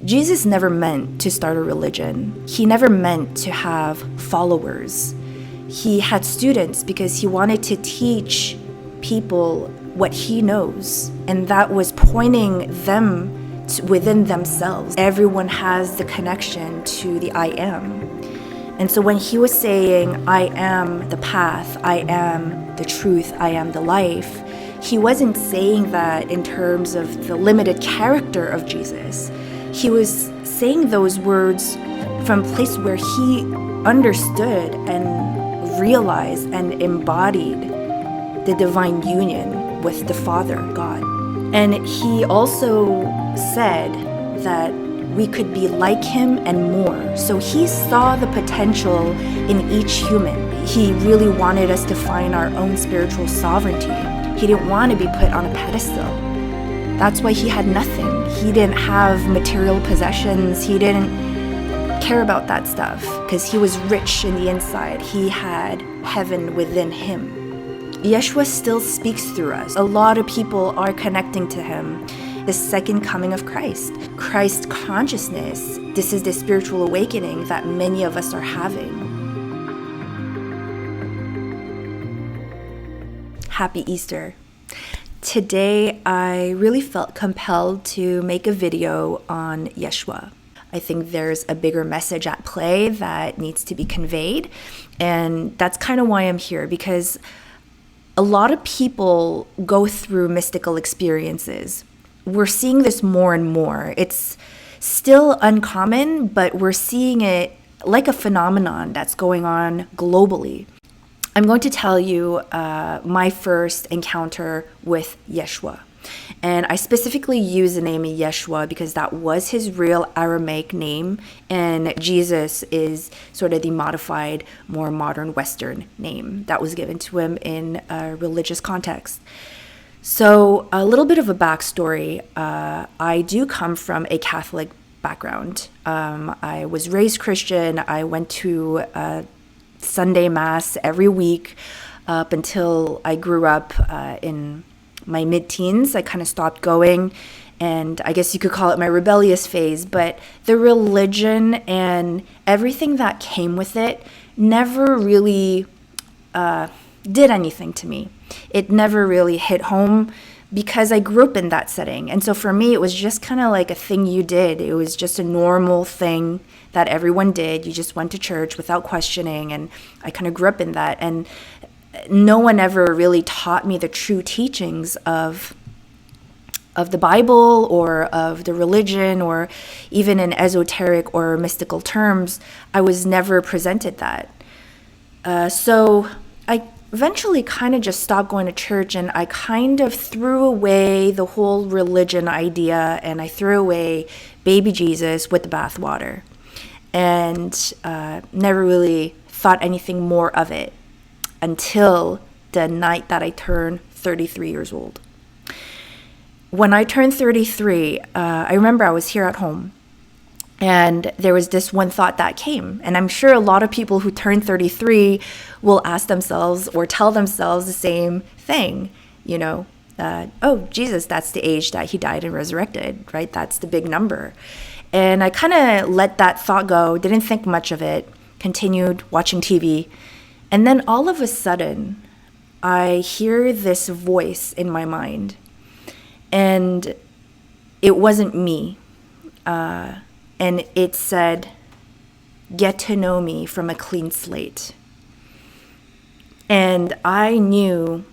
Jesus never meant to start a religion. He never meant to have followers. He had students because he wanted to teach people what he knows, and that was pointing them within themselves. Everyone has the connection to the I am. And so when he was saying, I am the path, I am the truth, I am the life, he wasn't saying that in terms of the limited character of Jesus. He was saying those words from a place where he understood and realized and embodied the divine union with the Father, God. And he also said that we could be like him and more. So he saw the potential in each human. He really wanted us to find our own spiritual sovereignty. He didn't want to be put on a pedestal. That's why he had nothing. He didn't have material possessions. He didn't care about that stuff because he was rich in the inside. He had heaven within him. Yeshua still speaks through us. A lot of people are connecting to him. The second coming of Christ. Christ consciousness. This is the spiritual awakening that many of us are having. Happy Easter. Today, I really felt compelled to make a video on Yeshua. I think there's a bigger message at play that needs to be conveyed. And that's kind of why I'm here, because a lot of people go through mystical experiences. We're seeing this more and more. It's still uncommon, but we're seeing it like a phenomenon that's going on globally. I'm going to tell you my first encounter with Yeshua. And I specifically use the name of Yeshua because that was his real Aramaic name, and Jesus is sort of the modified, more modern Western name that was given to him in a religious context. So a little bit of a backstory. I do come from a Catholic background. I was raised Christian. I went to Sunday Mass every week up until I grew up in my mid-teens. I kind of stopped going, and I guess you could call it my rebellious phase, but the religion and everything that came with it never really did anything to me. It never really hit home because I grew up in that setting. And so for me, it was just kind of like a thing you did. It was just a normal thing that everyone did. You just went to church without questioning, and I kind of grew up in that. And no one ever really taught me the true teachings of the Bible or of the religion, or even in esoteric or mystical terms. I was never presented that. So I eventually kind of just stopped going to church, and I kind of threw away the whole religion idea, and I threw away baby Jesus with the bathwater, and never really thought anything more of it until the night that I turned 33 years old. When I turned 33, I remember I was here at home, and there was this one thought that came. And I'm sure a lot of people who turn 33 will ask themselves or tell themselves the same thing, oh, Jesus, that's the age that he died and resurrected, right? That's the big number. And I kind of let that thought go, didn't think much of it, continued watching TV. And then all of a sudden, I hear this voice in my mind, and it wasn't me. And it said, "Get to know me from a clean slate." And I knew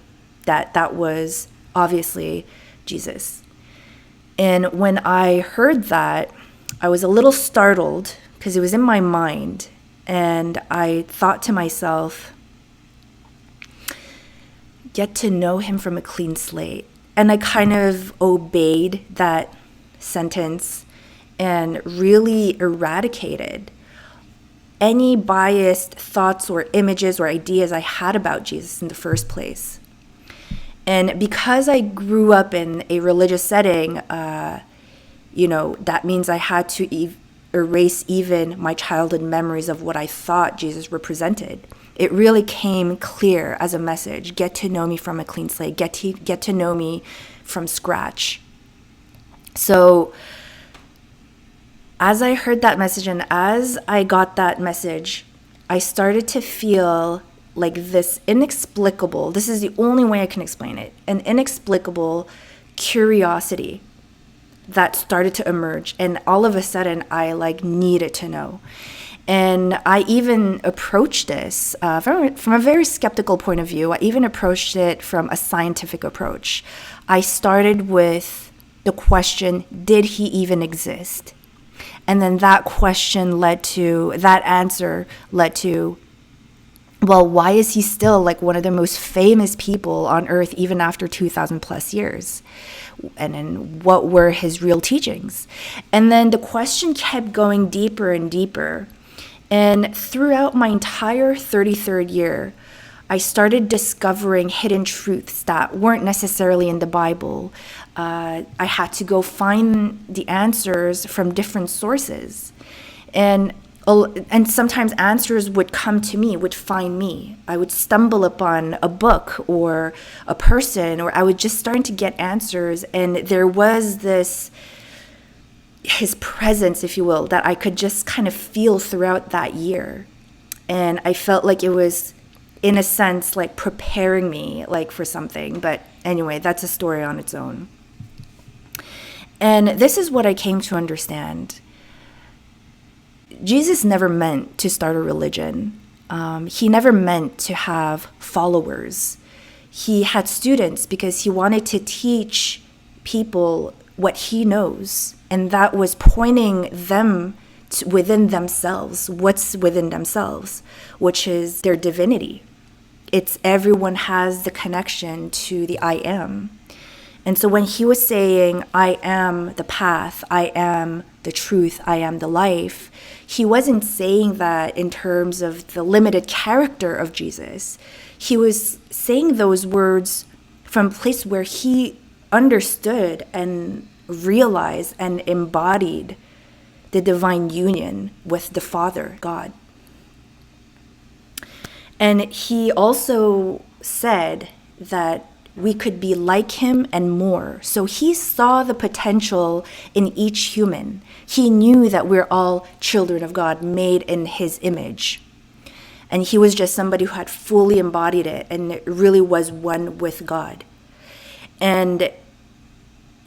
that that was obviously Jesus. And when I heard that, I was a little startled because it was in my mind. And I thought to myself, get to know him from a clean slate. And I kind of obeyed that sentence and really eradicated any biased thoughts or images or ideas I had about Jesus in the first place. And because I grew up in a religious setting, that means I had to erase even my childhood memories of what I thought Jesus represented. It really came clear as a message: get to know me from a clean slate, get to know me from scratch. So As I heard that message and as I got that message, I started to feel like this inexplicable, this is the only way I can explain it, an inexplicable curiosity that started to emerge. And all of a sudden, I like needed to know. And I even approached this from a very skeptical point of view. I even approached it from a scientific approach. I started with the question, did he even exist? And then that answer led to, well, why is he still like one of the most famous people on earth even after 2,000 plus years? And then what were his real teachings? And then the question kept going deeper and deeper. And throughout my entire 33rd year, I started discovering hidden truths that weren't necessarily in the Bible. I had to go find the answers from different sources. And sometimes answers would come to me, would find me. I would stumble upon a book or a person, or I would just starting to get answers. And there was his presence, if you will, that I could just kind of feel throughout that year. And I felt like it was, in a sense, like preparing me like for something. But anyway, that's a story on its own. And this is what I came to understand. Jesus never meant to start a religion. He never meant to have followers. He had students because he wanted to teach people what he knows. And that was pointing them within themselves, what's within themselves, which is their divinity. It's everyone has the connection to the I am. And so when he was saying, I am the path, I am the truth, I am the life, he wasn't saying that in terms of the limited character of Jesus. He was saying those words from a place where he understood and realized and embodied the divine union with the Father, God. And he also said that we could be like him and more. So he saw the potential in each human. He knew that we're all children of God, made in his image. And he was just somebody who had fully embodied it and it really was one with God. And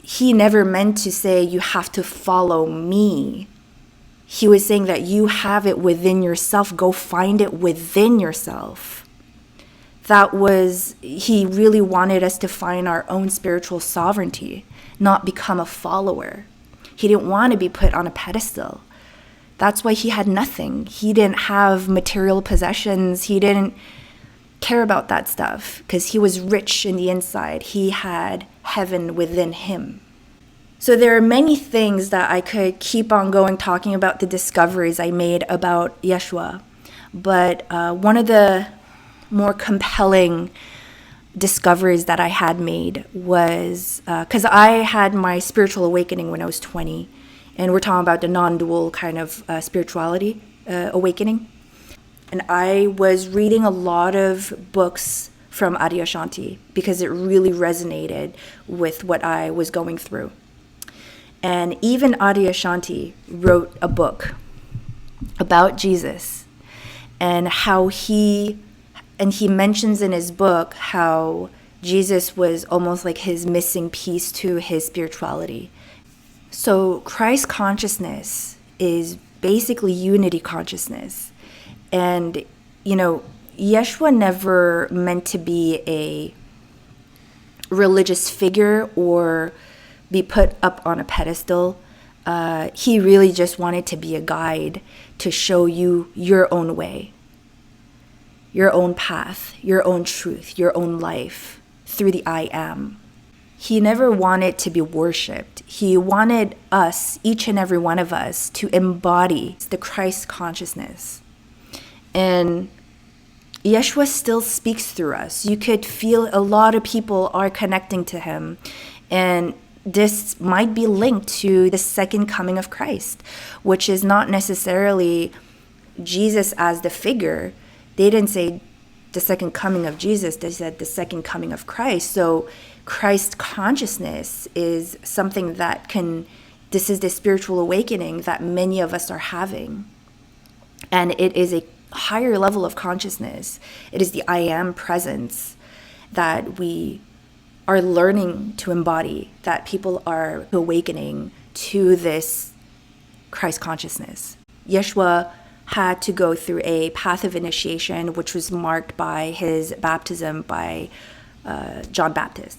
he never meant to say, you have to follow me. He was saying that you have it within yourself. Go find it within yourself. He really wanted us to find our own spiritual sovereignty, not become a follower. He didn't want to be put on a pedestal. That's why he had nothing. He didn't have material possessions. He didn't care about that stuff because he was rich in the inside. He had heaven within him. So there are many things that I could keep on going talking about the discoveries I made about Yeshua. But one of the more compelling discoveries that I had made was because I had my spiritual awakening when I was 20. And we're talking about the non-dual kind of spirituality awakening. And I was reading a lot of books from Adyashanti because it really resonated with what I was going through. And even Adyashanti wrote a book about Jesus and and he mentions in his book how Jesus was almost like his missing piece to his spirituality. So Christ consciousness is basically unity consciousness. And, Yeshua never meant to be a religious figure or be put up on a pedestal. He really just wanted to be a guide to show you your own way, your own path, your own truth, your own life through the I am. He never wanted to be worshipped. He wanted us, each and every one of us, to embody the Christ consciousness. And Yeshua still speaks through us. You could feel a lot of people are connecting to him. And this might be linked to the second coming of Christ, which is not necessarily Jesus as the figure. They didn't say the second coming of Jesus. They said the second coming of Christ. So Christ consciousness is something that can This is the spiritual awakening that many of us are having. And it is a higher level of consciousness. It is the I am presence that we are learning to embody, that people are awakening to this Christ consciousness. Yeshua had to go through a path of initiation, which was marked by his baptism by John Baptist.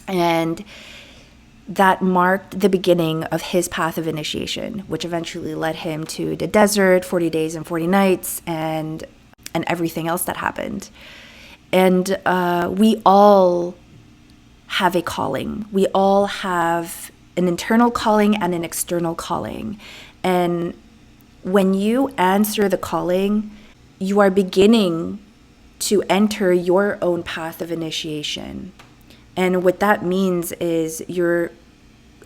And that marked the beginning of his path of initiation, which eventually led him to the desert, 40 days and 40 nights, and everything else that happened. And we all have a calling. We all have an internal calling and an external calling. And when you answer the calling, you are beginning to enter your own path of initiation. And what that means is you're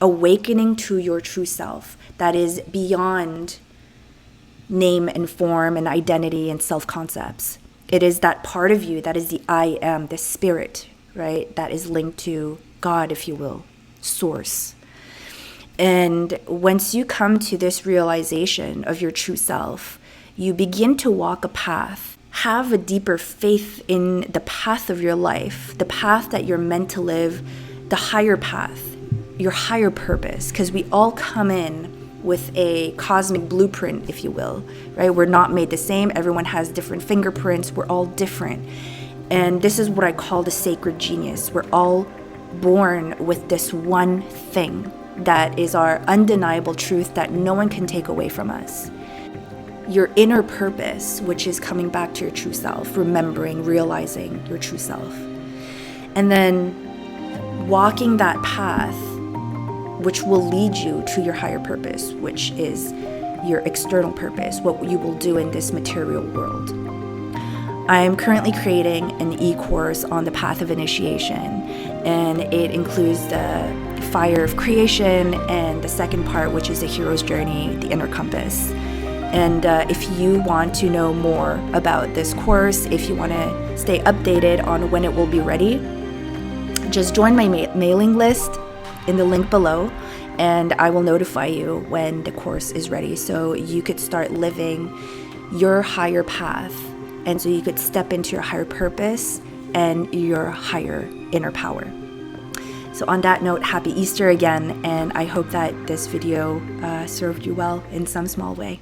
awakening to your true self that is beyond name and form and identity and self-concepts. It is that part of you that is the I am, the spirit, right? That is linked to God, if you will, source. And once you come to this realization of your true self, you begin to walk a path, have a deeper faith in the path of your life, the path that you're meant to live, the higher path, your higher purpose, because we all come in with a cosmic blueprint, if you will, right? We're not made the same. Everyone has different fingerprints. We're all different. And this is what I call the sacred genius. We're all born with this one thing that is our undeniable truth that no one can take away from us. Your inner purpose, which is coming back to your true self, remembering, realizing your true self. And then walking that path, which will lead you to your higher purpose, which is your external purpose, what you will do in this material world. I am currently creating an e-course on the path of initiation, and it includes the fire of creation and the second part, which is the hero's journey, the inner compass. And if you want to know more about this course, if you want to stay updated on when it will be ready, just join my mailing list in the link below, and I will notify you when the course is ready, so you could start living your higher path, and so you could step into your higher purpose and your higher inner power. So on that note, happy Easter again, and I hope that this video served you well in some small way.